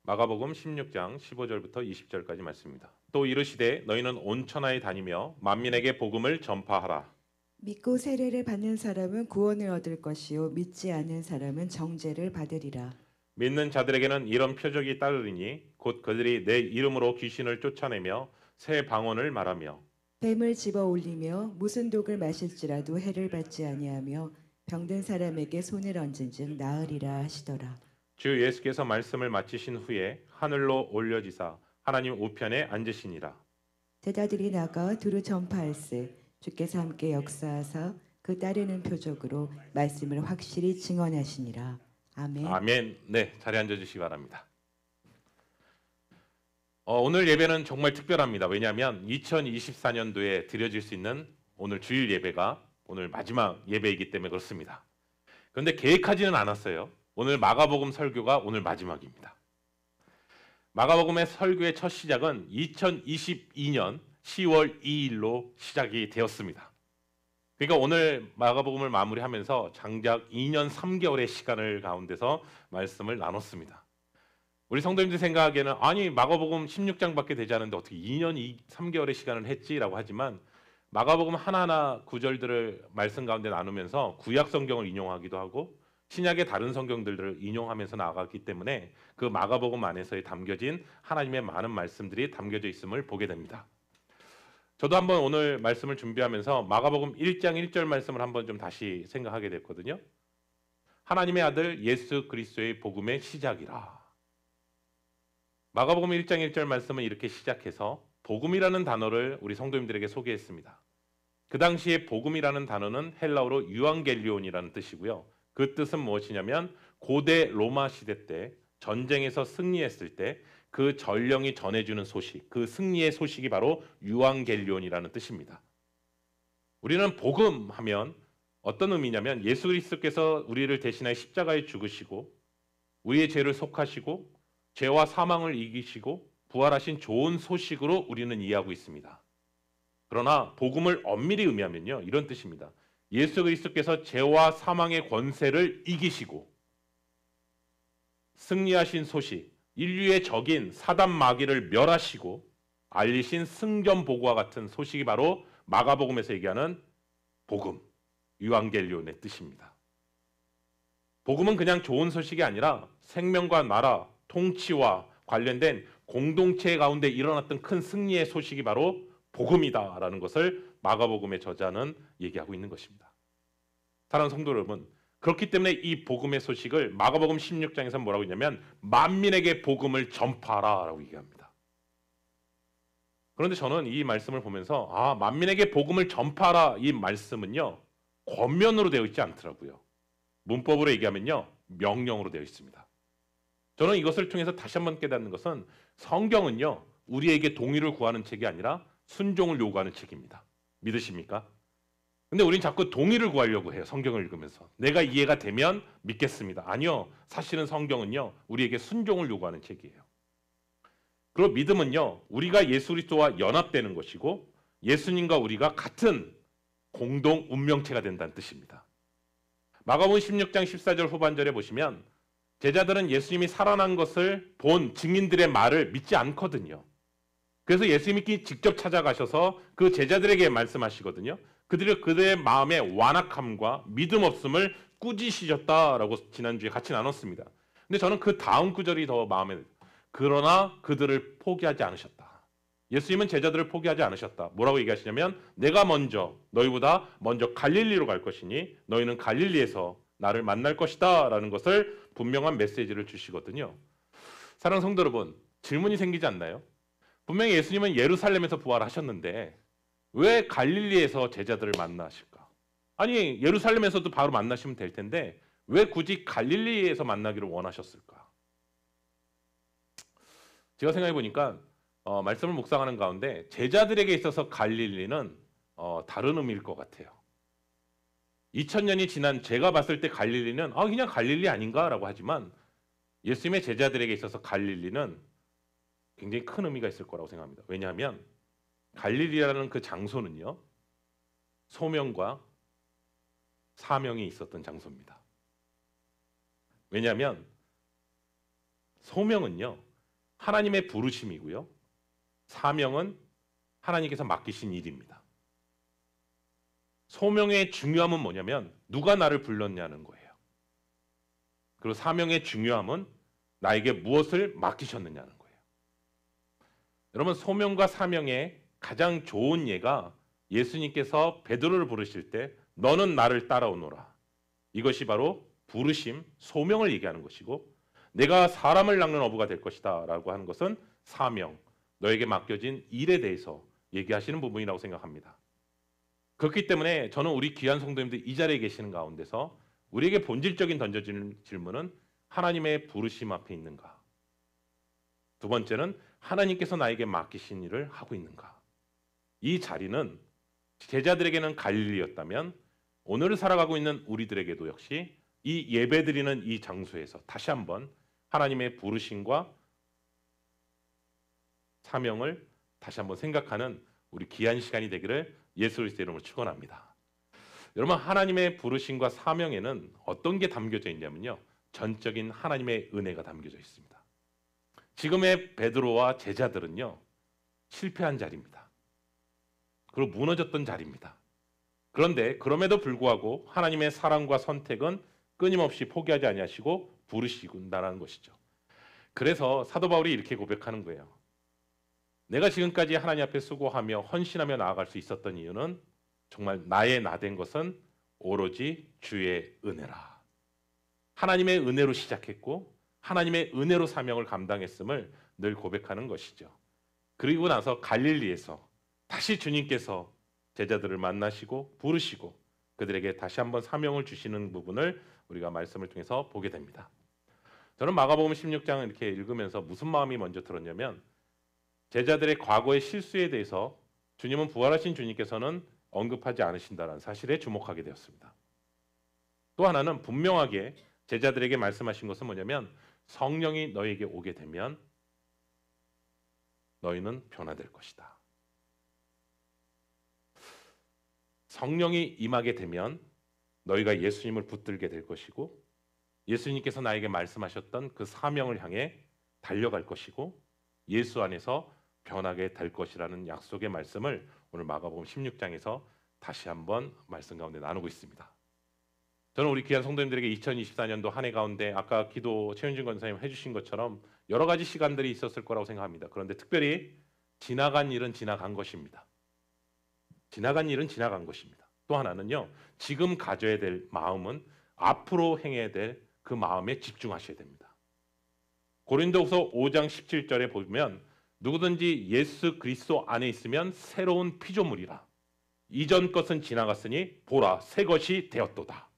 마가복음 16장 15절부터 20절까지 말씀입니다. 또 이르시되 너희는 온 천하에 다니며 만민에게 복음을 전파하라. 믿고 세례를 받는 사람은 구원을 얻을 것이요 믿지 않는 사람은 정죄를 받으리라. 믿는 자들에게는 이런 표적이 따르리니 곧 그들이 내 이름으로 귀신을 쫓아내며 새 방언을 말하며 뱀을 집어 올리며 무슨 독을 마실지라도 해를 받지 아니하며 병든 사람에게 손을 얹은즉 나으리라 하시더라. 주 예수께서 말씀을 마치신 후에 하늘로 올려지사 하나님 우편에 앉으시니라. 제자들이 나가 두루 전파할세 주께서 함께 역사하사 그 따르는 표적으로 말씀을 확실히 증언하시니라. 아멘. 아멘. 네, 자리에 앉아주시기 바랍니다. 오늘 예배는 정말 특별합니다. 왜냐하면 2024년도에 드려질 수 있는 오늘 주일 예배가 오늘 마지막 예배이기 때문에 그렇습니다. 그런데 계획하지는 않았어요. 오늘 마가복음 설교가 오늘 마지막입니다. 마가복음의 설교의 첫 시작은 2022년 10월 2일로 시작이 되었습니다. 그러니까 오늘 마가복음을 마무리하면서 장작 2년 3개월의 시간을 가운데서 말씀을 나눴습니다. 우리 성도님들 생각하기에는 아니 마가복음 16장밖에 되지 않은데 어떻게 2년 3개월의 시간을 했지라고 하지만 마가복음 하나하나 구절들을 말씀 가운데 나누면서 구약 성경을 인용하기도 하고 신약의 다른 성경들을 인용하면서 나아갔기 때문에 그 마가복음 안에서의 담겨진 하나님의 많은 말씀들이 담겨져 있음을 보게 됩니다. 저도 한번 오늘 말씀을 준비하면서 마가복음 1장 1절 말씀을 한번 좀 다시 생각하게 됐거든요. 하나님의 아들 예수 그리스도의 복음의 시작이라. 마가복음 1장 1절 말씀은 이렇게 시작해서 복음이라는 단어를 우리 성도님들에게 소개했습니다. 그 당시에 복음이라는 단어는 헬라어로 유앙겔리온이라는 뜻이고요. 그 뜻은 무엇이냐면 고대 로마 시대 때 전쟁에서 승리했을 때 그 전령이 전해주는 소식, 그 승리의 소식이 바로 유앙겔리온이라는 뜻입니다. 우리는 복음 하면 어떤 의미냐면 예수 그리스도께서 우리를 대신하여 십자가에 죽으시고 우리의 죄를 속하시고 죄와 사망을 이기시고 부활하신 좋은 소식으로 우리는 이해하고 있습니다. 그러나 복음을 엄밀히 의미하면요 이런 뜻입니다. 예수 그리스도께서 죄와 사망의 권세를 이기시고 승리하신 소식, 인류의 적인 사단 마귀를 멸하시고 알리신 승전 보고와 같은 소식이 바로 마가복음에서 얘기하는 복음, 유앙겔리온의 뜻입니다. 복음은 그냥 좋은 소식이 아니라 생명과 나라, 통치와 관련된 공동체 가운데 일어났던 큰 승리의 소식이 바로 복음이다라는 것을 마가복음의 저자는 얘기하고 있는 것입니다. 사랑하는 성도 여러분, 그렇기 때문에 이 복음의 소식을 마가복음 16장에서 뭐라고 했냐면 만민에게 복음을 전파하라라고 얘기합니다. 그런데 저는 이 말씀을 보면서 만민에게 복음을 전파하라 이 말씀은요 권면으로 되어 있지 않더라고요. 문법으로 얘기하면요 명령으로 되어 있습니다. 저는 이것을 통해서 다시 한번 깨닫는 것은 성경은요 우리에게 동의를 구하는 책이 아니라 순종을 요구하는 책입니다. 믿으십니까? 근데 우린 자꾸 동의를 구하려고 해요. 성경을 읽으면서. 내가 이해가 되면 믿겠습니다. 아니요. 사실은 성경은요. 우리에게 순종을 요구하는 책이에요. 그리고 믿음은요. 우리가 예수 그리스도와 연합되는 것이고 예수님과 우리가 같은 공동 운명체가 된다는 뜻입니다. 마가복음 16장 14절 후반절에 보시면 제자들은 예수님이 살아난 것을 본 증인들의 말을 믿지 않거든요. 그래서 예수님이 직접 찾아가셔서 그 제자들에게 말씀하시거든요. 그들의 마음의 완악함과 믿음 없음을 꾸짖으셨다라고 지난주에 같이 나눴습니다. 근데 저는 그 다음 구절이 더 마음에 들어요. 그러나 그들을 포기하지 않으셨다. 예수님은 제자들을 포기하지 않으셨다. 뭐라고 얘기하시냐면 내가 너희보다 먼저 갈릴리로 갈 것이니 너희는 갈릴리에서 나를 만날 것이다 라는 것을 분명한 메시지를 주시거든요. 사랑하는 성도 여러분, 질문이 생기지 않나요? 분명히 예수님은 예루살렘에서 부활하셨는데 왜 갈릴리에서 제자들을 만나실까? 아니 예루살렘에서도 바로 만나시면 될 텐데 왜 굳이 갈릴리에서 만나기를 원하셨을까? 제가 생각해 보니까 말씀을 묵상하는 가운데 제자들에게 있어서 갈릴리는 다른 의미일 것 같아요. 2000년이 지난 제가 봤을 때 갈릴리는 그냥 갈릴리 아닌가라고 하지만 예수님의 제자들에게 있어서 갈릴리는 굉장히 큰 의미가 있을 거라고 생각합니다. 왜냐하면 갈릴리라는 그 장소는요. 소명과 사명이 있었던 장소입니다. 왜냐하면 소명은요. 하나님의 부르심이고요. 사명은 하나님께서 맡기신 일입니다. 소명의 중요함은 뭐냐면 누가 나를 불렀냐는 거예요. 그리고 사명의 중요함은 나에게 무엇을 맡기셨느냐는 거예요. 여러분, 소명과 사명의 가장 좋은 예가 예수님께서 베드로를 부르실 때 너는 나를 따라오너라. 이것이 바로 부르심, 소명을 얘기하는 것이고, 내가 사람을 낚는 어부가 될 것이다 라고 하는 것은 사명, 너에게 맡겨진 일에 대해서 얘기하시는 부분이라고 생각합니다. 그렇기 때문에 저는 우리 귀한 성도님들 이 자리에 계시는 가운데서 우리에게 본질적인 던져지는 질문은 하나님의 부르심 앞에 있는가? 두 번째는 하나님께서 나에게 맡기신 일을 하고 있는가? 이 자리는 제자들에게는 갈릴리였다면 오늘 살아가고 있는 우리들에게도 역시 이 예배드리는 이 장소에서 다시 한번 하나님의 부르심과 사명을 다시 한번 생각하는 우리 귀한 시간이 되기를 예수 그리스도의 이름으로 축원합니다. 여러분, 하나님의 부르심과 사명에는 어떤 게 담겨져 있냐면요, 전적인 하나님의 은혜가 담겨져 있습니다. 지금의 베드로와 제자들은요, 실패한 자리입니다. 그리고 무너졌던 자리입니다. 그런데 그럼에도 불구하고 하나님의 사랑과 선택은 끊임없이 포기하지 아니하시고 부르시군다라는 것이죠. 그래서 사도 바울이 이렇게 고백하는 거예요. 내가 지금까지 하나님 앞에 수고하며 헌신하며 나아갈 수 있었던 이유는 정말 나의 나된 것은 오로지 주의 은혜라. 하나님의 은혜로 시작했고 하나님의 은혜로 사명을 감당했음을 늘 고백하는 것이죠. 그리고 나서 갈릴리에서 다시 주님께서 제자들을 만나시고 부르시고 그들에게 다시 한번 사명을 주시는 부분을 우리가 말씀을 통해서 보게 됩니다. 저는 마가복음 16장을 이렇게 읽으면서 무슨 마음이 먼저 들었냐면, 제자들의 과거의 실수에 대해서 주님은 부활하신 주님께서는 언급하지 않으신다는 사실에 주목하게 되었습니다. 또 하나는 분명하게 제자들에게 말씀하신 것은 뭐냐면, 성령이 너에게 오게 되면 너희는 변화될 것이다. 성령이 임하게 되면 너희가 예수님을 붙들게 될 것이고, 예수님께서 나에게 말씀하셨던 그 사명을 향해 달려갈 것이고, 예수 안에서 변하게 될 것이라는 약속의 말씀을 오늘 마가복음 16장에서 다시 한번 말씀 가운데 나누고 있습니다. 저는 우리 귀한 성도님들에게 2024년도 한 해 가운데 아까 기도 최윤진 권사님 해주신 것처럼 여러 가지 시간들이 있었을 거라고 생각합니다. 그런데 특별히 지나간 일은 지나간 것입니다. 지나간 일은 지나간 것입니다. 또 하나는요, 지금 가져야 될 마음은 앞으로 행해야 될 그 마음에 집중하셔야 됩니다. 고린도후서 5장 17절에 보면 누구든지 예수 그리스도 안에 있으면 새로운 피조물이라. 이전 것은 지나갔으니 보라 새 것이 되었도다.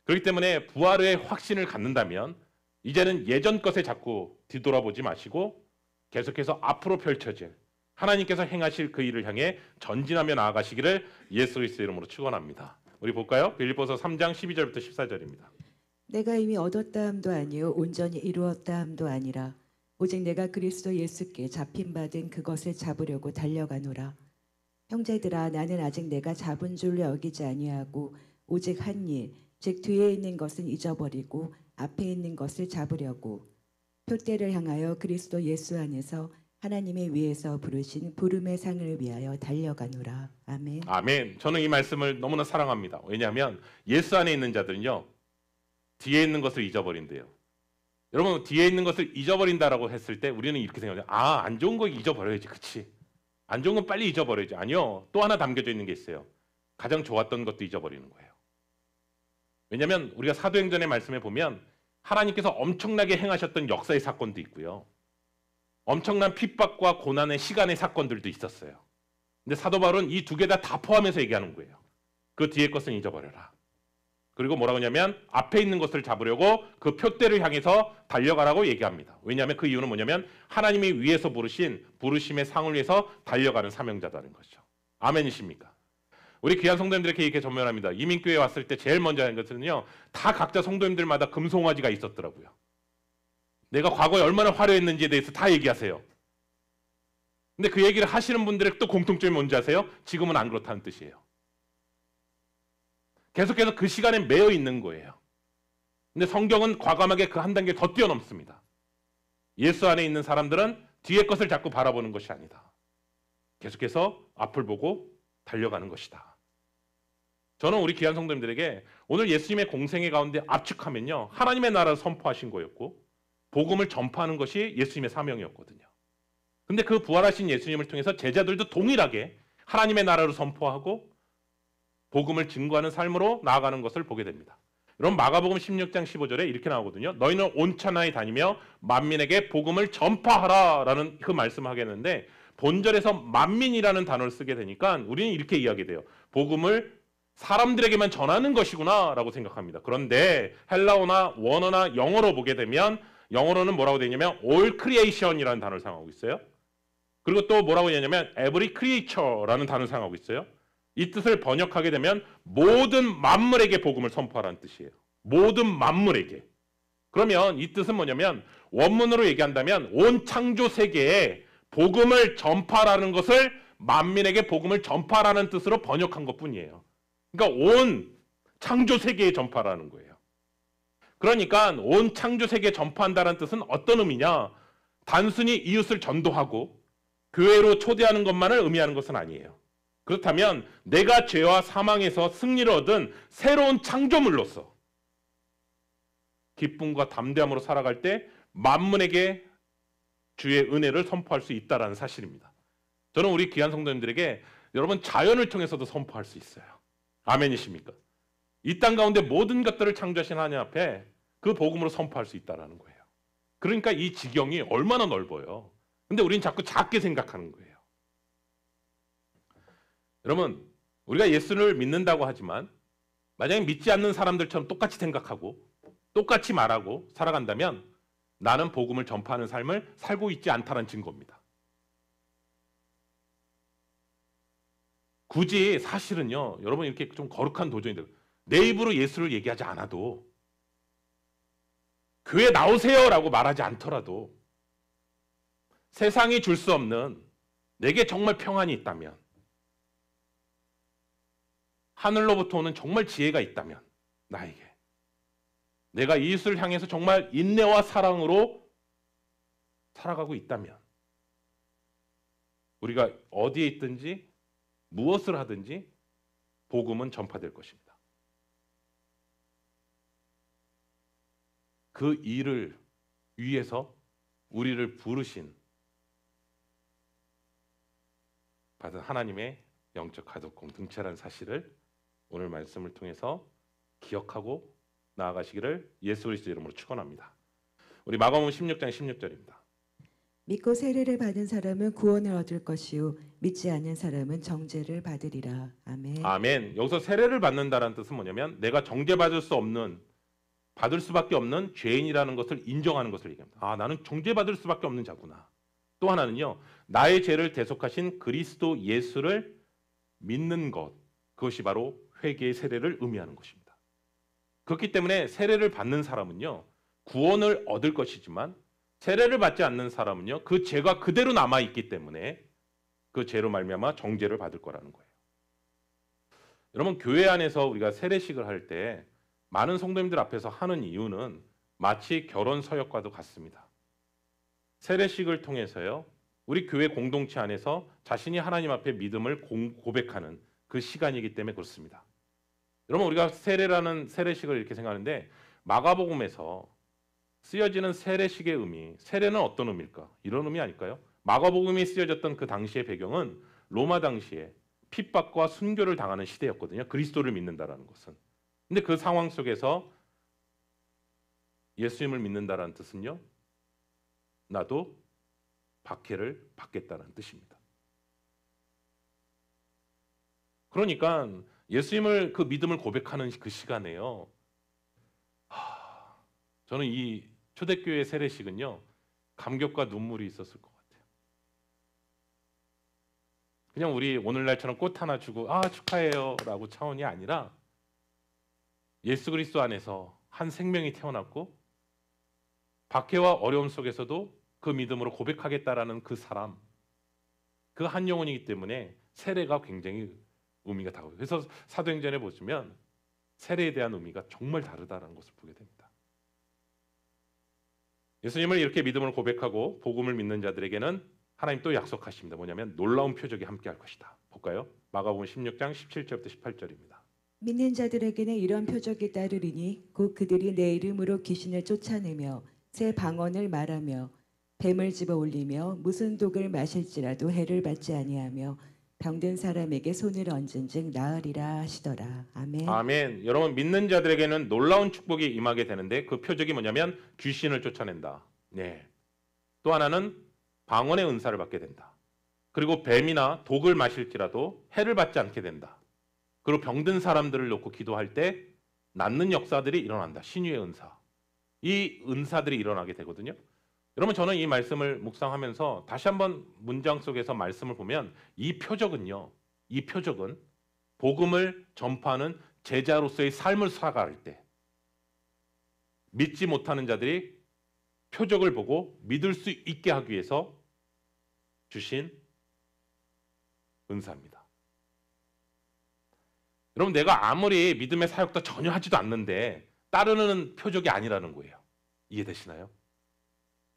그렇기 때문에 부활의 확신을 갖는다면 이제는 예전 것에 자꾸 뒤돌아보지 마시고 계속해서 앞으로 펼쳐질 하나님께서 행하실 그 일을 향해 전진하며 나아가시기를 예수 그리스도의 이름으로 축원합니다. 우리 볼까요? 빌립보서 3장 12절부터 14절입니다. 내가 이미 얻었다 함도 아니요 온전히 이루었다 함도 아니라 오직 내가 그리스도 예수께 잡힌 바된 그것을 잡으려고 달려가노라. 형제들아, 나는 아직 내가 잡은 줄로 여기지 아니하고 오직 한 일, 즉 뒤에 있는 것은 잊어버리고 앞에 있는 것을 잡으려고 표대를 향하여 그리스도 예수 안에서 하나님의 위에서 부르신 부름의 상을 위하여 달려가노라. 아멘. 아멘. 저는 이 말씀을 너무나 사랑합니다. 왜냐하면 예수 안에 있는 자들은요, 뒤에 있는 것을 잊어버린대요. 여러분, 뒤에 있는 것을 잊어버린다라고 했을 때 우리는 이렇게 생각해요. 아, 안 좋은 거 잊어버려야지. 그치? 안 좋은 건 빨리 잊어버려야지. 아니요. 또 하나 담겨져 있는 게 있어요. 가장 좋았던 것도 잊어버리는 거예요. 왜냐하면 우리가 사도행전의 말씀에 보면 하나님께서 엄청나게 행하셨던 역사의 사건도 있고요. 엄청난 핍박과 고난의 시간의 사건들도 있었어요. 근데 사도 바울은 이 두 개 다 포함해서 얘기하는 거예요. 그 뒤에 것은 잊어버려라. 그리고 뭐라고 하냐면 앞에 있는 것을 잡으려고 그 표대를 향해서 달려가라고 얘기합니다. 왜냐하면 그 이유는 뭐냐면 하나님이 위에서 부르신 부르심의 상을 위해서 달려가는 사명자다는 거죠. 아멘이십니까? 우리 귀한 성도님들에게 이렇게 전면합니다. 이민교회에 왔을 때 제일 먼저 하는 것은요, 다 각자 성도님들마다 금송아지가 있었더라고요. 내가 과거에 얼마나 화려했는지에 대해서 다 얘기하세요. 근데 그 얘기를 하시는 분들의 또 공통점이 뭔지 아세요? 지금은 안 그렇다는 뜻이에요. 계속해서 그 시간에 매여 있는 거예요. 근데 성경은 과감하게 그 한 단계 더 뛰어넘습니다. 예수 안에 있는 사람들은 뒤의 것을 자꾸 바라보는 것이 아니다. 계속해서 앞을 보고 달려가는 것이다. 저는 우리 귀한 성도님들에게 오늘 예수님의 공생애 가운데 압축하면요, 하나님의 나라를 선포하신 거였고 복음을 전파하는 것이 예수님의 사명이었거든요. 근데 그 부활하신 예수님을 통해서 제자들도 동일하게 하나님의 나라를 선포하고 복음을 증거하는 삶으로 나아가는 것을 보게 됩니다. 여러분, 마가복음 16장 15절에 이렇게 나오거든요. 너희는 온 천하에 다니며 만민에게 복음을 전파하라 라는 그 말씀을 하겠는데, 본절에서 만민이라는 단어를 쓰게 되니까 우리는 이렇게 이야기 돼요. 복음을 사람들에게만 전하는 것이구나 라고 생각합니다. 그런데 헬라어나 원어나 영어로 보게 되면, 영어로는 뭐라고 되냐면 all creation이라는 단어를 사용하고 있어요. 그리고 또 뭐라고 되냐면 every creature라는 단어를 사용하고 있어요. 이 뜻을 번역하게 되면 모든 만물에게 복음을 선포하라는 뜻이에요. 모든 만물에게. 그러면 이 뜻은 뭐냐면 원문으로 얘기한다면 온 창조 세계에 복음을 전파라는 것을 만민에게 복음을 전파라는 뜻으로 번역한 것뿐이에요. 그러니까 온 창조 세계에 전파라는 거예요. 그러니까 온 창조 세계에 전파한다는 뜻은 어떤 의미냐? 단순히 이웃을 전도하고 교회로 초대하는 것만을 의미하는 것은 아니에요. 그렇다면 내가 죄와 사망에서 승리를 얻은 새로운 창조물로서 기쁨과 담대함으로 살아갈 때 만문에게 주의 은혜를 선포할 수 있다는 사실입니다. 저는 우리 귀한 성도님들에게 여러분 자연을 통해서도 선포할 수 있어요. 아멘이십니까? 이 땅 가운데 모든 것들을 창조하신 하나님 앞에 그 복음으로 선포할 수 있다는 거예요. 그러니까 이 지경이 얼마나 넓어요. 근데 우리는 자꾸 작게 생각하는 거예요. 여러분, 우리가 예수를 믿는다고 하지만 만약에 믿지 않는 사람들처럼 똑같이 생각하고 똑같이 말하고 살아간다면 나는 복음을 전파하는 삶을 살고 있지 않다는 증거입니다. 굳이 사실은요, 여러분 이렇게 좀 거룩한 도전인데 내 입으로 예수를 얘기하지 않아도 교회 나오세요라고 말하지 않더라도 세상이 줄 수 없는 내게 정말 평안이 있다면, 하늘로부터 오는 정말 지혜가 있다면, 나에게 내가 이웃을 향해서 정말 인내와 사랑으로 살아가고 있다면 우리가 어디에 있든지 무엇을 하든지 복음은 전파될 것입니다. 그 일을 위해서 우리를 부르신 받은 하나님의 영적 가족 공동체라는 사실을 오늘 말씀을 통해서 기억하고 나아가시기를 예수 그리스도 이름으로 축원합니다. 우리 마가복음 16장 16절입니다. 믿고 세례를 받은 사람은 구원을 얻을 것이요 믿지 않는 사람은 정죄를 받으리라. 아멘. 아멘. 여기서 세례를 받는다는 뜻은 뭐냐면 내가 정죄받을 수 없는, 받을 수밖에 없는 죄인이라는 것을 인정하는 것을 얘기합니다. 아, 나는 정죄받을 수밖에 없는 자구나. 또 하나는요, 나의 죄를 대속하신 그리스도 예수를 믿는 것, 그것이 바로 회개의 세례를 의미하는 것입니다. 그렇기 때문에 세례를 받는 사람은요, 구원을 얻을 것이지만 세례를 받지 않는 사람은요, 그 죄가 그대로 남아있기 때문에 그 죄로 말미암아 정죄를 받을 거라는 거예요. 여러분, 교회 안에서 우리가 세례식을 할 때 많은 성도님들 앞에서 하는 이유는 마치 결혼 서약과도 같습니다. 세례식을 통해서요, 우리 교회 공동체 안에서 자신이 하나님 앞에 믿음을 고백하는 그 시간이기 때문에 그렇습니다. 여러분, 우리가 세례라는 세례식을 이렇게 생각하는데 마가복음에서 쓰여지는 세례식의 의미, 세례는 어떤 의미일까? 이런 의미 아닐까요? 마가복음이 쓰여졌던 그 당시의 배경은 로마 당시에 핍박과 순교를 당하는 시대였거든요. 그리스도를 믿는다라는 것은. 근데 그 상황 속에서 예수님을 믿는다라는 뜻은요, 나도 박해를 받겠다는 뜻입니다. 그러니까 예수님을 그 믿음을 고백하는 그 시간에요, 저는 이 초대교회 세례식은요, 감격과 눈물이 있었을 것 같아요. 그냥 우리 오늘날처럼 꽃 하나 주고 아 축하해요 라고 차원이 아니라 예수 그리스도 안에서 한 생명이 태어났고 박해와 어려움 속에서도 그 믿음으로 고백하겠다라는 그 사람, 그 한 영혼이기 때문에 세례가 굉장히 의미가 다르고, 그래서 사도행전에 보시면 세례에 대한 의미가 정말 다르다는 것을 보게 됩니다. 예수님을 이렇게 믿음을 고백하고 복음을 믿는 자들에게는 하나님 또 약속하십니다. 뭐냐면 놀라운 표적이 함께할 것이다. 볼까요? 마가복음 16장 17절부터 18절입니다. 믿는 자들에게는 이런 표적이 따르리니 곧 그들이 내 이름으로 귀신을 쫓아내며 새 방언을 말하며 뱀을 집어 올리며 무슨 독을 마실지라도 해를 받지 아니하며 병든 사람에게 손을 얹은즉 나으리라 하시더라. 아멘. 아멘. 여러분 믿는 자들에게는 놀라운 축복이 임하게 되는데 그 표적이 뭐냐면 귀신을 쫓아낸다. 네. 또 하나는 방언의 은사를 받게 된다. 그리고 뱀이나 독을 마실지라도 해를 받지 않게 된다. 그리고 병든 사람들을 놓고 기도할 때 낫는 역사들이 일어난다. 신유의 은사. 이 은사들이 일어나게 되거든요. 여러분 저는 이 말씀을 묵상하면서 다시 한번 문장 속에서 말씀을 보면 이 표적은 복음을 전파하는 제자로서의 삶을 살아갈 때 믿지 못하는 자들이 표적을 보고 믿을 수 있게 하기 위해서 주신 은사입니다. 여러분 내가 아무리 믿음의 사역도 전혀 하지도 않는데 따르는 표적이 아니라는 거예요. 이해되시나요?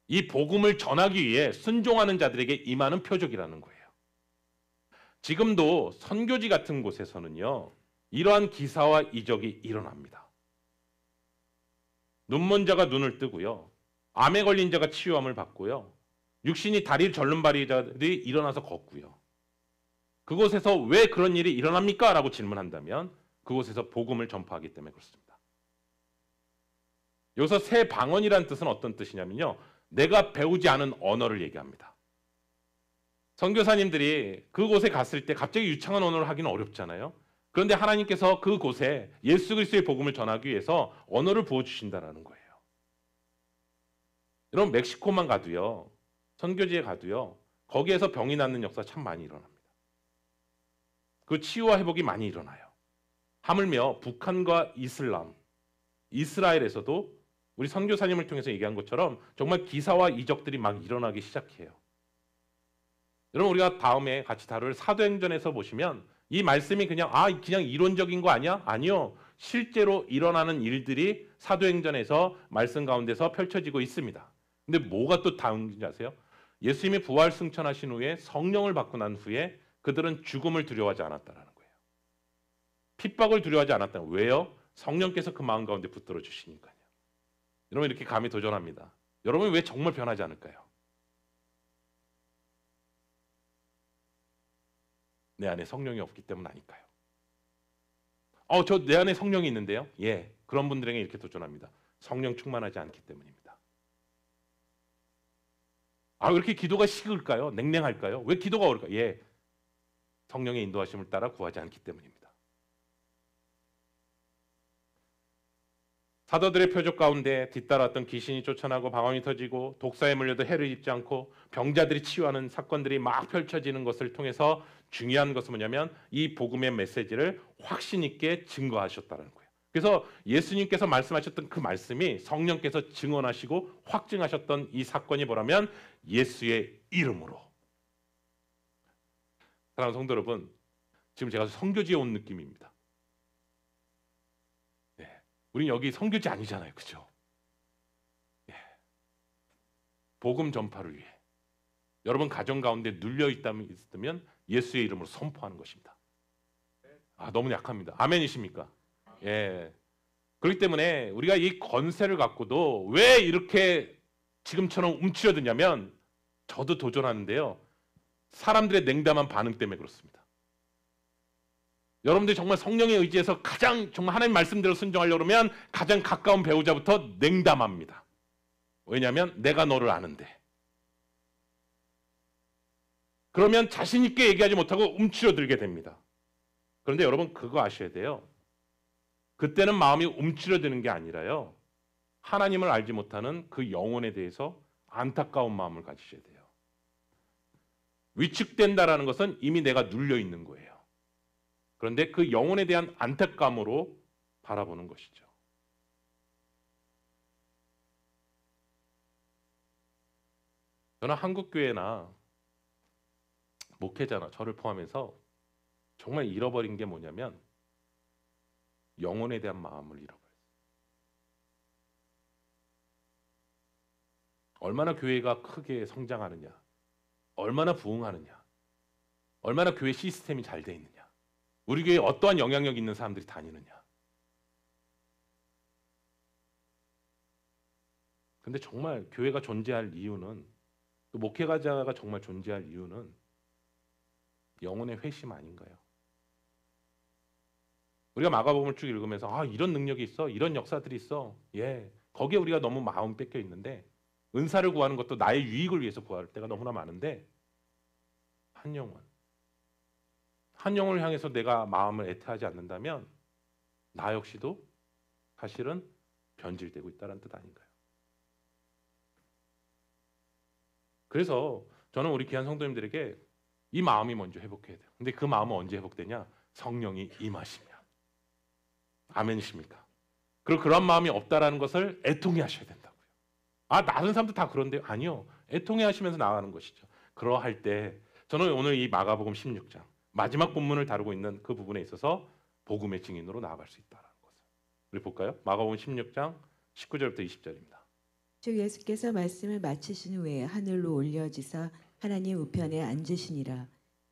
이 복음을 전하기 위해 순종하는 자들에게 임하는 표적이라는 거예요. 지금도 선교지 같은 곳에서는요. 이러한 기사와 이적이 일어납니다. 눈먼 자가 눈을 뜨고요. 암에 걸린 자가 치유함을 받고요. 육신이 다리를 절름발이 자들이 일어나서 걷고요. 그곳에서 왜 그런 일이 일어납니까? 라고 질문한다면 그곳에서 복음을 전파하기 때문에 그렇습니다. 여기서 새 방언이라는 뜻은 어떤 뜻이냐면요. 내가 배우지 않은 언어를 얘기합니다. 선교사님들이 그곳에 갔을 때 갑자기 유창한 언어를 하기는 어렵잖아요. 그런데 하나님께서 그곳에 예수 그리스도의 복음을 전하기 위해서 언어를 부어주신다는 거예요. 여러분 멕시코만 가도요. 선교지에 가도요. 거기에서 병이 낫는 역사 참 많이 일어납니다. 그 치유와 회복이 많이 일어나요. 하물며 북한과 이스라엘에서도 우리 선교사님을 통해서 얘기한 것처럼 정말 기사와 이적들이 막 일어나기 시작해요. 여러분 우리가 다음에 같이 다룰 사도행전에서 보시면 이 말씀이 그냥 이론적인 거 아니야? 아니요. 실제로 일어나는 일들이 사도행전에서 말씀 가운데서 펼쳐지고 있습니다. 근데 뭐가 또 다른지 아세요? 예수님이 부활 승천하신 후에 성령을 받고 난 후에 그들은 죽음을 두려워하지 않았다는 거예요. 핍박을 두려워하지 않았다는 거예요. 왜요? 성령께서 그 마음 가운데 붙들어 주시니까요. 여러분 이렇게 감히 도전합니다. 여러분 왜 정말 변하지 않을까요? 내 안에 성령이 없기 때문 아닐까요? 저 내 안에 성령이 있는데요. 예, 그런 분들에게 이렇게 도전합니다. 성령 충만하지 않기 때문입니다. 왜 이렇게 기도가 식을까요? 냉랭할까요? 왜 기도가 어려울까요? 예, 성령의 인도하심을 따라 구하지 않기 때문입니다. 사도들의 표적 가운데 뒤따랐던 귀신이 쫓아나고 방언이 터지고 독사에 물려도 해를 입지 않고 병자들이 치유하는 사건들이 막 펼쳐지는 것을 통해서 중요한 것은 뭐냐면 이 복음의 메시지를 확신 있게 증거하셨다는 거예요. 그래서 예수님께서 말씀하셨던 그 말씀이 성령께서 증언하시고 확증하셨던 이 사건이 뭐라면 예수의 이름으로. 사랑하는 성도 여러분, 지금 제가 선교지에 온 느낌입니다. 우린 여기 선교지 아니잖아요. 그죠? 예. 복음 전파를 위해 여러분 가정 가운데 눌려 있다면 예수의 이름으로 선포하는 것입니다. 너무 약합니다. 아멘이십니까? 예. 그렇기 때문에 우리가 이 권세를 갖고도 왜 이렇게 지금처럼 움츠려드냐면 저도 도전하는데요. 사람들의 냉담한 반응 때문에 그렇습니다. 여러분들이 정말 성령에 의지해서 가장 정말 하나님 말씀대로 순종하려고 그러면 가장 가까운 배우자부터 냉담합니다. 왜냐하면 내가 너를 아는데. 그러면 자신 있게 얘기하지 못하고 움츠려들게 됩니다. 그런데 여러분 그거 아셔야 돼요. 그때는 마음이 움츠려드는 게 아니라요. 하나님을 알지 못하는 그 영혼에 대해서 안타까운 마음을 가지셔야 돼요. 위축된다라는 것은 이미 내가 눌려 있는 거예요. 그런데 그 영혼에 대한 안타까움으로 바라보는 것이죠. 저는 한국교회나 목회자나 저를 포함해서 정말 잃어버린 게 뭐냐면 영혼에 대한 마음을 잃어버렸어요. 얼마나 교회가 크게 성장하느냐, 얼마나 부흥하느냐, 얼마나 교회 시스템이 잘 돼 있느냐, 우리 교회에 어떠한 영향력 있는 사람들이 다니느냐. 근데 정말 교회가 존재할 이유는, 또 목회자가 정말 존재할 이유는 영혼의 회심 아닌가요? 우리가 마가복음을 쭉 읽으면서 이런 능력이 있어, 이런 역사들이 있어. 예, 거기에 우리가 너무 마음 뺏겨 있는데, 은사를 구하는 것도 나의 유익을 위해서 구할 때가 너무나 많은데, 한 영혼을 향해서 내가 마음을 애태하지 않는다면 나 역시도 사실은 변질되고 있다는 뜻 아닌가요? 그래서 저는 우리 귀한 성도님들에게 이 마음이 먼저 회복해야 돼요. 근데 그 마음은 언제 회복되냐? 성령이 임하시면. 아멘이십니까? 그리고 그런 마음이 없다라는 것을 애통해 하셔야 된다고요. 다른 사람도 다 그런데요? 아니요. 애통해 하시면서 나아가는 것이죠. 그러할 때 저는 오늘 이 마가복음 16장 마지막 본문을 다루고 있는 그 부분에 있어서 복음의 증인으로 나아갈 수 있다는 것을 우리 볼까요? 마가복음 16장 19절부터 20절입니다. 주 예수께서 말씀을 마치신 후에 하늘로 올려지사 하나님 우편에 앉으시니라.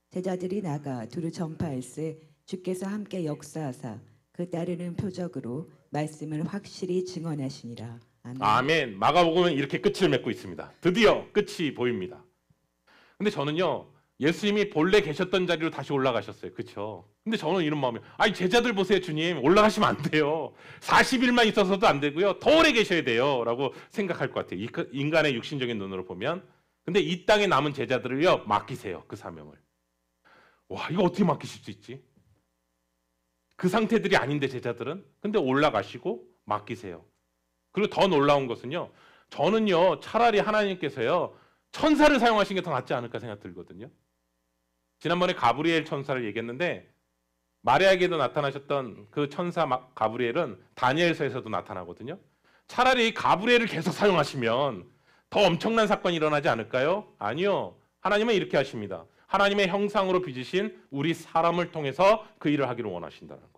제자들이 나가 두루 전파할세 주께서 함께 역사하사 그 따르는 표적으로 말씀을 확실히 증언하시니라. 아멘. 아멘. 마가복음은 이렇게 끝을 맺고 있습니다. 드디어 끝이 보입니다. 근데 저는요, 예수님이 본래 계셨던 자리로 다시 올라가셨어요. 그렇죠? 근데 저는 이런 마음이에요. 제자들 보세요, 주님. 올라가시면 안 돼요. 40일만 있어서도 안 되고요. 더 오래 계셔야 돼요. 라고 생각할 것 같아요. 인간의 육신적인 눈으로 보면. 근데 이 땅에 남은 제자들을요, 맡기세요. 그 사명을. 와, 이거 어떻게 맡기실 수 있지? 그 상태들이 아닌데 제자들은. 근데 올라가시고 맡기세요. 그리고 더 놀라운 것은요, 저는요, 차라리 하나님께서요, 천사를 사용하신 게 더 낫지 않을까 생각 들거든요. 지난번에 가브리엘 천사를 얘기했는데, 마리아에게도 나타나셨던 그 천사 가브리엘은 다니엘서에서도 나타나거든요. 차라리 가브리엘을 계속 사용하시면 더 엄청난 사건이 일어나지 않을까요? 아니요. 하나님은 이렇게 하십니다. 하나님의 형상으로 빚으신 우리 사람을 통해서 그 일을 하기를 원하신다는 거예요.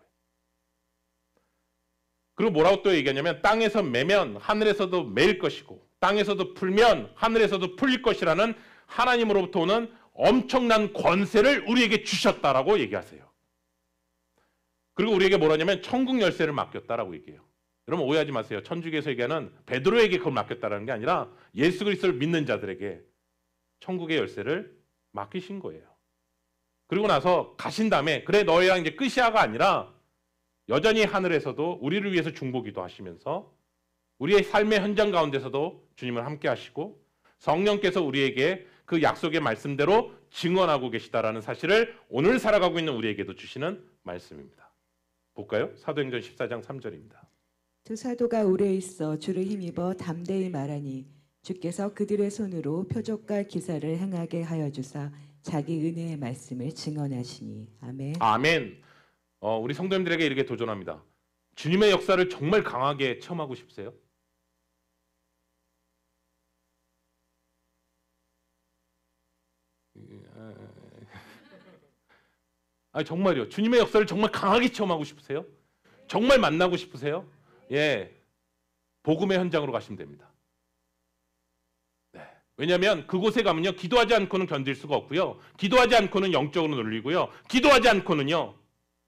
그리고 뭐라고 또 얘기하냐면, 땅에서 매면 하늘에서도 매일 것이고 땅에서도 풀면 하늘에서도 풀릴 것이라는 하나님으로부터 오는 엄청난 권세를 우리에게 주셨다라고 얘기하세요. 그리고 우리에게 뭐라냐면 천국 열쇠를 맡겼다라고 얘기해요. 여러분 오해하지 마세요. 천주교에서 얘기하는 베드로에게 그걸 맡겼다라는 게 아니라 예수 그리스도를 믿는 자들에게 천국의 열쇠를 맡기신 거예요. 그리고 나서 가신 다음에 그래 너희랑 이제 끝이야가 아니라 여전히 하늘에서도 우리를 위해서 중보기도 하시면서 우리의 삶의 현장 가운데서도 주님을 함께 하시고 성령께서 우리에게 그 약속의 말씀대로 증언하고 계시다라는 사실을 오늘 살아가고 있는 우리에게도 주시는 말씀입니다. 볼까요? 사도행전 14장 3절입니다. 두 사도가 오래 있어 주를 힘입어 담대히 말하니 주께서 그들의 손으로 표적과 기사를 행하게 하여 주사 자기 은혜의 말씀을 증언하시니. 아멘. 아멘. 우리 성도님들에게 이렇게 도전합니다. 주님의 역사를 정말 강하게 체험하고 싶으세요? 정말요. 주님의 역사를 정말 강하게 체험하고 싶으세요? 정말 만나고 싶으세요? 예, 복음의 현장으로 가시면 됩니다. 네. 왜냐하면 그곳에 가면요, 기도하지 않고는 견딜 수가 없고요, 기도하지 않고는 영적으로 눌리고요, 기도하지 않고는요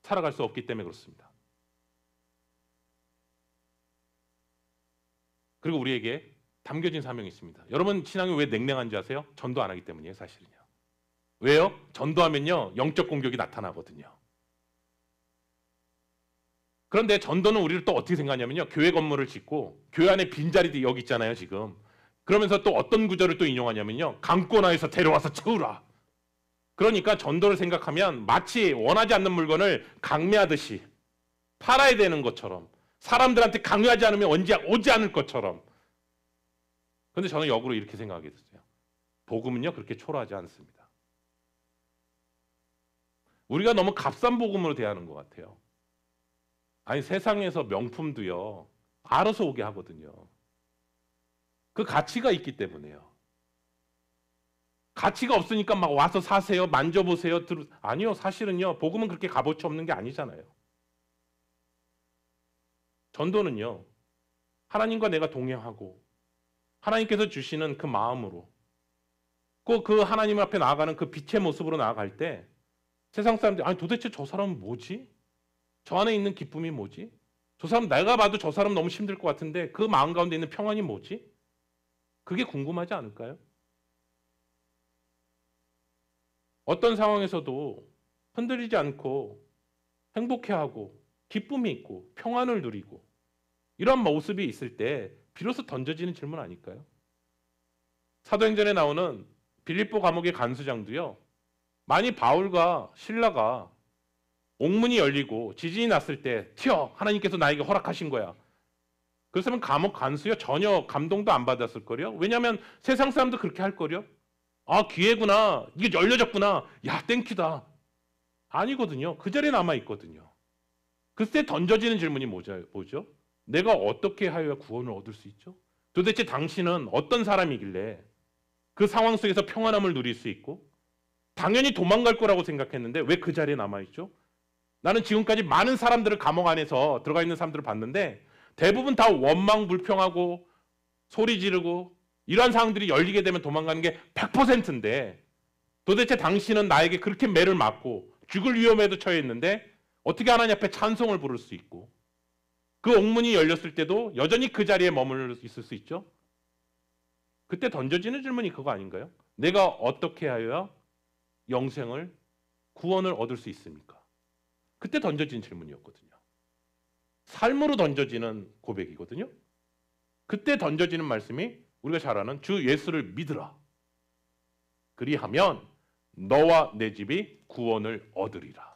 살아갈 수 없기 때문에 그렇습니다. 그리고 우리에게 담겨진 사명이 있습니다. 여러분 신앙이 왜 냉랭한지 아세요? 전도 안 하기 때문이에요, 사실은요. 왜요? 전도하면요 영적 공격이 나타나거든요. 그런데 전도는 우리를 또 어떻게 생각하냐면요, 교회 건물을 짓고 교회 안에 빈자리들이 여기 있잖아요 지금. 그러면서 또 어떤 구절을 또 인용하냐면요, 강권하에서 데려와서 채우라. 그러니까 전도를 생각하면 마치 원하지 않는 물건을 강매하듯이 팔아야 되는 것처럼, 사람들한테 강요하지 않으면 오지 않을 것처럼. 그런데 저는 역으로 이렇게 생각하게 됐어요. 복음은요 그렇게 초라하지 않습니다. 우리가 너무 값싼 복음으로 대하는 것 같아요. 아니 세상에서 명품도요 알아서 오게 하거든요. 그 가치가 있기 때문에요. 가치가 없으니까 막 와서 사세요, 만져보세요. 아니요, 사실은요 복음은 그렇게 값어치 없는 게 아니잖아요. 전도는요 하나님과 내가 동행하고 하나님께서 주시는 그 마음으로 꼭 그 하나님 앞에 나아가는 그 빛의 모습으로 나아갈 때 세상 사람들이 아니 도대체 저 사람은 뭐지? 저 안에 있는 기쁨이 뭐지? 저 사람 내가 봐도 저 사람 너무 힘들 것 같은데 그 마음 가운데 있는 평안이 뭐지? 그게 궁금하지 않을까요? 어떤 상황에서도 흔들리지 않고 행복해하고 기쁨이 있고 평안을 누리고 이런 모습이 있을 때 비로소 던져지는 질문 아닐까요? 사도행전에 나오는 빌립보 감옥의 간수장도요. 만일 바울과 실라가 옥문이 열리고 지진이 났을 때 튀어 하나님께서 나에게 허락하신 거야. 그렇다면 감옥 간수요 전혀 감동도 안 받았을 거요. 왜냐하면 세상 사람도 그렇게 할 거요. 아 기회구나. 이게 열려졌구나. 야 땡큐다. 아니거든요. 그 자리에 남아 있거든요. 그때 던져지는 질문이 뭐죠? 내가 어떻게 하여야 구원을 얻을 수 있죠? 도대체 당신은 어떤 사람이길래 그 상황 속에서 평안함을 누릴 수 있고 당연히 도망갈 거라고 생각했는데 왜 그 자리에 남아있죠? 나는 지금까지 많은 사람들을 감옥 안에서 들어가 있는 사람들을 봤는데 대부분 다 원망 불평하고 소리 지르고 이러한 상황들이 열리게 되면 도망가는 게 100%인데 도대체 당신은 나에게 그렇게 매를 맞고 죽을 위험에도 처해 있는데 어떻게 하나님 앞에 찬송을 부를 수 있고 그 옥문이 열렸을 때도 여전히 그 자리에 머물러 있을 수 있죠? 그때 던져지는 질문이 그거 아닌가요? 내가 어떻게 하여야 영생을 구원을 얻을 수 있습니까? 그때 던져진 질문이었거든요. 삶으로 던져지는 고백이거든요. 그때 던져지는 말씀이 우리가 잘 아는 주 예수를 믿으라. 그리하면 너와 내 집이 구원을 얻으리라.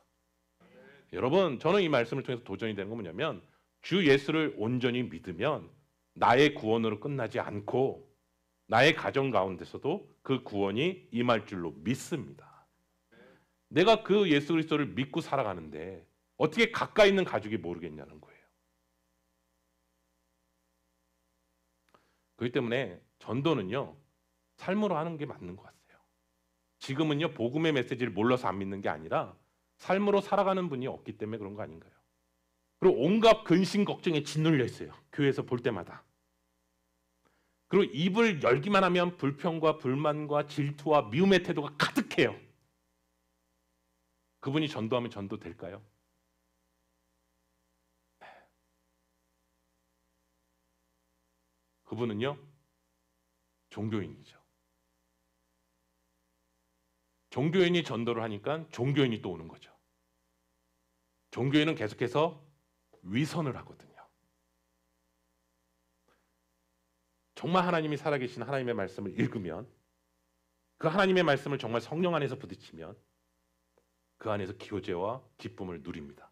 여러분 저는 이 말씀을 통해서 도전이 되는 건 뭐냐면 주 예수를 온전히 믿으면 나의 구원으로 끝나지 않고 나의 가정 가운데서도 그 구원이 임할 줄로 믿습니다. 내가 그 예수 그리스도를 믿고 살아가는데 어떻게 가까이 있는 가족이 모르겠냐는 거예요. 그렇기 때문에 전도는요. 삶으로 하는 게 맞는 것 같아요. 지금은요. 복음의 메시지를 몰라서 안 믿는 게 아니라 삶으로 살아가는 분이 없기 때문에 그런 거 아닌가요? 그리고 온갖 근심 걱정에 짓눌려 있어요. 교회에서 볼 때마다. 그리고 입을 열기만 하면 불평과 불만과 질투와 미움의 태도가 가득해요. 그분이 전도하면 전도될까요? 그분은요. 종교인이죠. 종교인이 전도를 하니까 종교인이 또 오는 거죠. 종교인은 계속해서 위선을 하거든요. 정말 하나님이 살아계신 하나님의 말씀을 읽으면 그 하나님의 말씀을 정말 성령 안에서 부딪히면 그 안에서 기호제와 기쁨을 누립니다.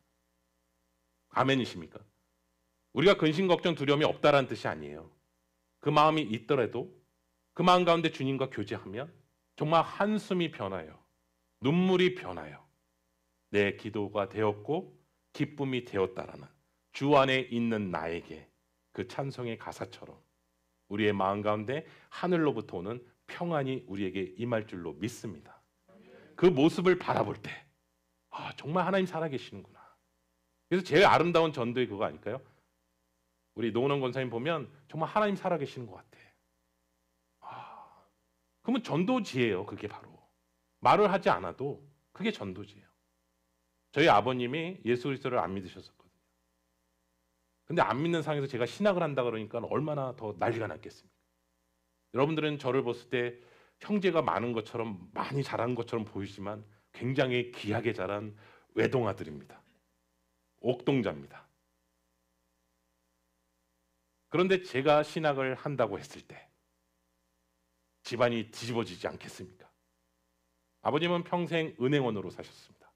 아멘이십니까? 우리가 근심 걱정 두려움이 없다라는 뜻이 아니에요. 그 마음이 있더라도 그 마음 가운데 주님과 교제하면 정말 한숨이 변하여 눈물이 변하여 내 기도가 되었고 기쁨이 되었다라는 주 안에 있는 나에게 그 찬송의 가사처럼 우리의 마음 가운데 하늘로부터 오는 평안이 우리에게 임할 줄로 믿습니다. 그 모습을 바라볼 때 아, 정말 하나님 살아계시는구나. 그래서 제일 아름다운 전도의 그거 아닐까요? 우리 노은원 권사님 보면 정말 하나님 살아계시는 것 같아. 아, 그러면 전도지예요. 그게 바로. 말을 하지 않아도 그게 전도지예요. 저희 아버님이 예수 그리스도를 안 믿으셨었거든요. 근데 안 믿는 상황에서 제가 신학을 한다 그러니까 얼마나 더 난리가 났겠습니까? 여러분들은 저를 봤을 때 형제가 많은 것처럼 많이 자란 것처럼 보이지만 굉장히 귀하게 자란 외동아들입니다. 옥동자입니다. 그런데 제가 신학을 한다고 했을 때 집안이 뒤집어지지 않겠습니까? 아버님은 평생 은행원으로 사셨습니다.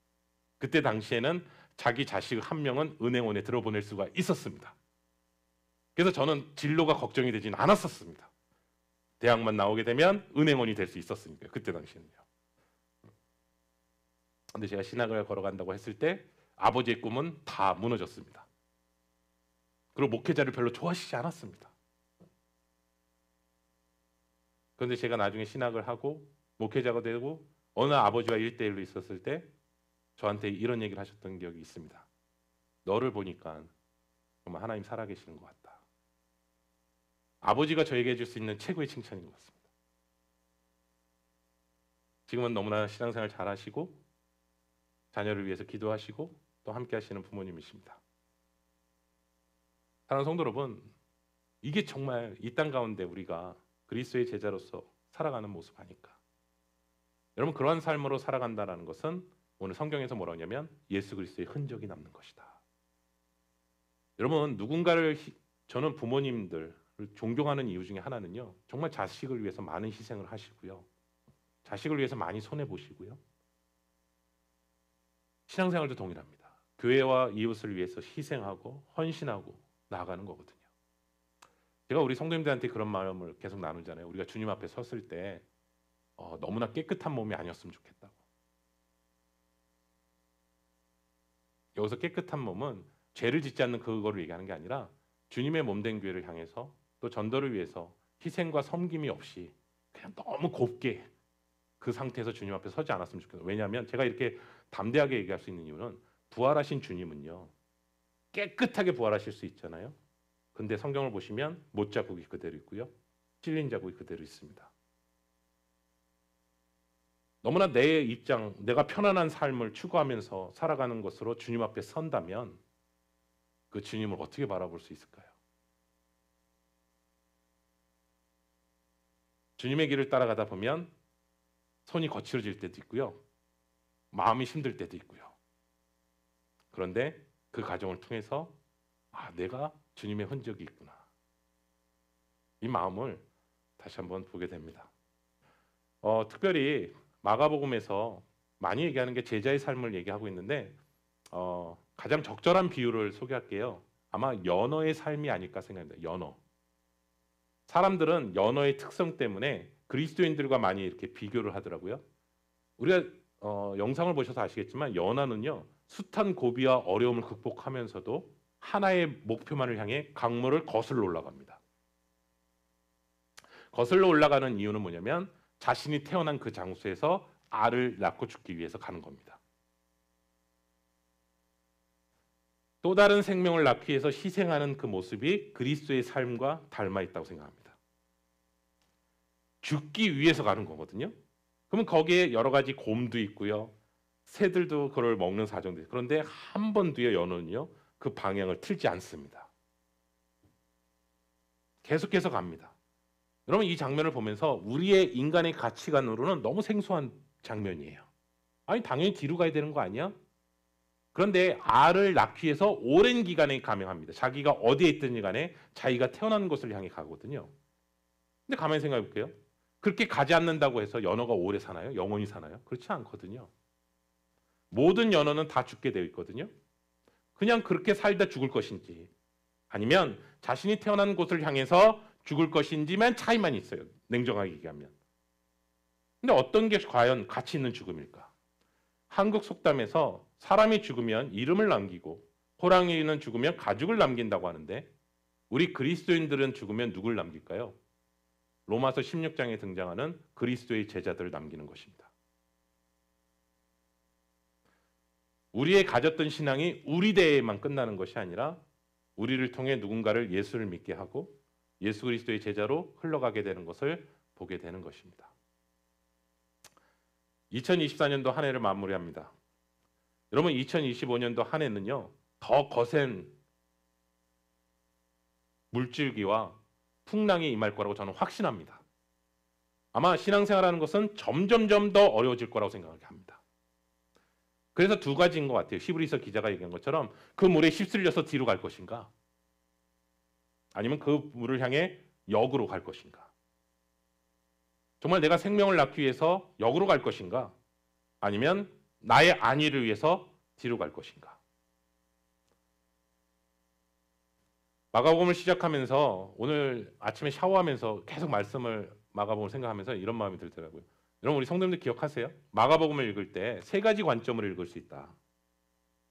그때 당시에는 자기 자식 한 명은 은행원에 들어보낼 수가 있었습니다. 그래서 저는 진로가 걱정이 되진 않았었습니다. 대학만 나오게 되면 은행원이 될 수 있었으니까요. 그때 당시에는요. 근데 제가 신학을 걸어간다고 했을 때 아버지의 꿈은 다 무너졌습니다. 그리고 목회자를 별로 좋아하시지 않았습니다. 그런데 제가 나중에 신학을 하고 목회자가 되고 어느 아버지와 1대1로 있었을 때 저한테 이런 얘기를 하셨던 기억이 있습니다. 너를 보니까 정말 하나님 살아계시는 것 같다. 아버지가 저에게 해줄 수 있는 최고의 칭찬인 것 같습니다. 지금은 너무나 신앙생활 잘하시고 자녀를 위해서 기도하시고 또 함께 하시는 부모님이십니다. 사랑하는 성도 여러분, 이게 정말 이 땅 가운데 우리가 그리스도의 제자로서 살아가는 모습 아닐까? 여러분, 그러한 삶으로 살아간다는 것은 오늘 성경에서 뭐라고 하냐면 예수 그리스도의 흔적이 남는 것이다. 여러분, 저는 부모님들을 존경하는 이유 중에 하나는요, 정말 자식을 위해서 많은 희생을 하시고요, 자식을 위해서 많이 손해 보시고요, 신앙생활도 동일합니다. 교회와 이웃을 위해서 희생하고 헌신하고 나아가는 거거든요. 제가 우리 성도님들한테 그런 마음을 계속 나누잖아요. 우리가 주님 앞에 섰을 때 너무나 깨끗한 몸이 아니었으면 좋겠다고. 여기서 깨끗한 몸은 죄를 짓지 않는 그거를 얘기하는 게 아니라 주님의 몸된 교회를 향해서 또 전도를 위해서 희생과 섬김이 없이 그냥 너무 곱게 그 상태에서 주님 앞에 서지 않았으면 좋겠어요. 왜냐하면 제가 이렇게 담대하게 얘기할 수 있는 이유는 부활하신 주님은요, 깨끗하게 부활하실 수 있잖아요. 근데 성경을 보시면 못 자국이 그대로 있고요, 찔린 자국이 그대로 있습니다. 너무나 내 입장, 내가 편안한 삶을 추구하면서 살아가는 것으로 주님 앞에 선다면 그 주님을 어떻게 바라볼 수 있을까요? 주님의 길을 따라가다 보면 손이 거칠어질 때도 있고요, 마음이 힘들 때도 있고요. 그런데 그 과정을 통해서 내가 주님의 흔적이 있구나, 이 마음을 다시 한번 보게 됩니다. 특별히 마가복음에서 많이 얘기하는 게 제자의 삶을 얘기하고 있는데 가장 적절한 비유를 소개할게요. 아마 연어의 삶이 아닐까 생각합니다. 연어. 사람들은 연어의 특성 때문에 그리스도인들과 많이 이렇게 비교를 하더라고요. 우리가 영상을 보셔서 아시겠지만 연어는요, 숱한 고비와 어려움을 극복하면서도 하나의 목표만을 향해 강물을 거슬러 올라갑니다. 거슬러 올라가는 이유는 뭐냐면 자신이 태어난 그 장소에서 알을 낳고 죽기 위해서 가는 겁니다. 또 다른 생명을 낳기 위해서 희생하는 그 모습이 그리스도의 삶과 닮아 있다고 생각합니다. 죽기 위해서 가는 거거든요. 그러면 거기에 여러 가지 곰도 있고요, 새들도 그걸 먹는 사정도 있어요. 그런데 한 번도요, 연어는요 그 방향을 틀지 않습니다. 계속해서 갑니다. 여러분, 이 장면을 보면서 우리의 인간의 가치관으로는 너무 생소한 장면이에요. 아니, 당연히 뒤로 가야 되는 거 아니야? 그런데 알을 낳기 위해서 오랜 기간에 감행합니다. 자기가 어디에 있든지 간에 자기가 태어난 곳을 향해 가거든요. 근데 가만히 생각해 볼게요. 그렇게 가지 않는다고 해서 연어가 오래 사나요? 영원히 사나요? 그렇지 않거든요. 모든 연어는 다 죽게 되어 있거든요. 그냥 그렇게 살다 죽을 것인지, 아니면 자신이 태어난 곳을 향해서 죽을 것인지만 차이만 있어요, 냉정하게 얘기하면. 근데 어떤 게 과연 가치 있는 죽음일까? 한국 속담에서 사람이 죽으면 이름을 남기고 호랑이는 죽으면 가죽을 남긴다고 하는데, 우리 그리스도인들은 죽으면 누굴 남길까요? 로마서 16장에 등장하는 그리스도의 제자들을 남기는 것입니다. 우리의 가졌던 신앙이 우리 대에만 끝나는 것이 아니라 우리를 통해 누군가를 예수를 믿게 하고 예수 그리스도의 제자로 흘러가게 되는 것을 보게 되는 것입니다. 2024년도 한 해를 마무리합니다. 여러분, 2025년도 한 해는요, 더 거센 물줄기와 풍랑이 임할 거라고 저는 확신합니다. 아마 신앙생활하는 것은 점점점 더 어려워질 거라고 생각을 합니다. 그래서 두 가지인 것 같아요. 히브리서 기자가 얘기한 것처럼 그 물에 휩쓸려서 뒤로 갈 것인가, 아니면 그 물을 향해 역으로 갈 것인가. 정말 내가 생명을 낳기 위해서 역으로 갈 것인가, 아니면 나의 안위를 위해서 뒤로 갈 것인가. 마가복음을 시작하면서 오늘 아침에 샤워하면서 계속 마가복음을 생각하면서 이런 마음이 들더라고요. 여러분, 우리 성도님들 기억하세요? 마가복음을 읽을 때 세 가지 관점으로 읽을 수 있다.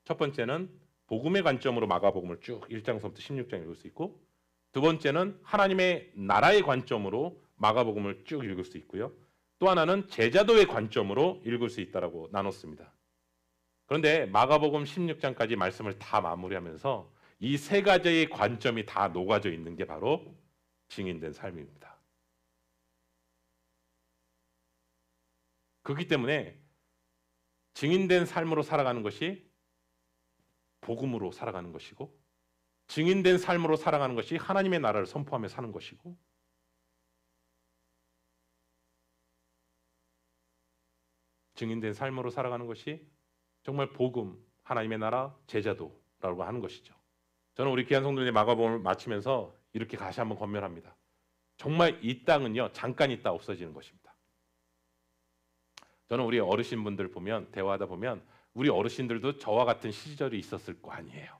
첫 번째는 복음의 관점으로 마가복음을 쭉 1장서부터 16장 읽을 수 있고, 두 번째는 하나님의 나라의 관점으로 마가복음을 쭉 읽을 수 있고요, 또 하나는 제자도의 관점으로 읽을 수 있다라고 나눴습니다. 그런데 마가복음 16장까지 말씀을 다 마무리하면서 이 세 가지의 관점이 다 녹아져 있는 게 바로 증인된 삶입니다. 그렇기 때문에 증인된 삶으로 살아가는 것이 복음으로 살아가는 것이고, 증인된 삶으로 살아가는 것이 하나님의 나라를 선포하며 사는 것이고, 증인된 삶으로 살아가는 것이 정말 복음, 하나님의 나라, 제자도라고 하는 것이죠. 저는 우리 귀한 성도님의 마가복음을 마치면서 이렇게 다시 한번 권면합니다. 정말 이 땅은요, 잠깐 있다 없어지는 것입니다. 저는 우리 어르신분들 보면, 대화하다 보면 우리 어르신들도 저와 같은 시절이 있었을 거 아니에요.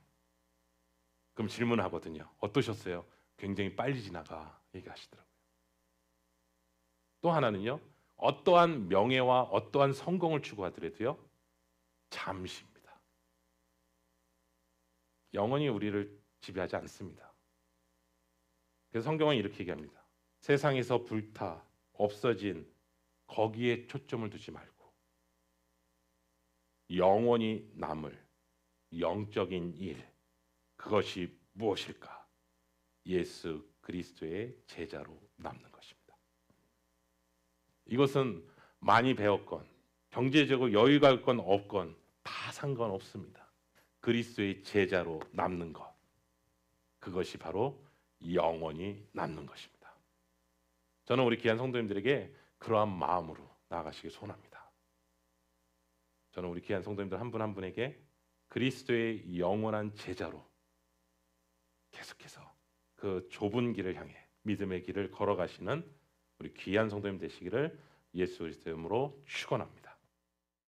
그럼 질문하거든요. 어떠셨어요? 굉장히 빨리 지나가 얘기하시더라고요. 또 하나는요, 어떠한 명예와 어떠한 성공을 추구하더라도요, 잠시입니다. 영원히 우리를 지배하지 않습니다. 그래서 성경은 이렇게 얘기합니다. 세상에서 불타 없어진 거기에 초점을 두지 말고 영원히 남을 영적인 일, 그것이 무엇일까? 예수 그리스도의 제자로 남는 것입니다. 이것은 많이 배웠건 경제적으로 여유가 있건 없건 다 상관없습니다. 그리스도의 제자로 남는 것, 그것이 바로 영원히 남는 것입니다. 저는 우리 귀한 성도님들에게 그러한 마음으로 나아가시길 소원합니다. 저는 우리 귀한 성도님들 한 분 한 분에게 그리스도의 영원한 제자로 계속해서 그 좁은 길을 향해 믿음의 길을 걸어가시는 우리 귀한 성도님 되시기를 예수 그리스도의 이름으로 축원합니다.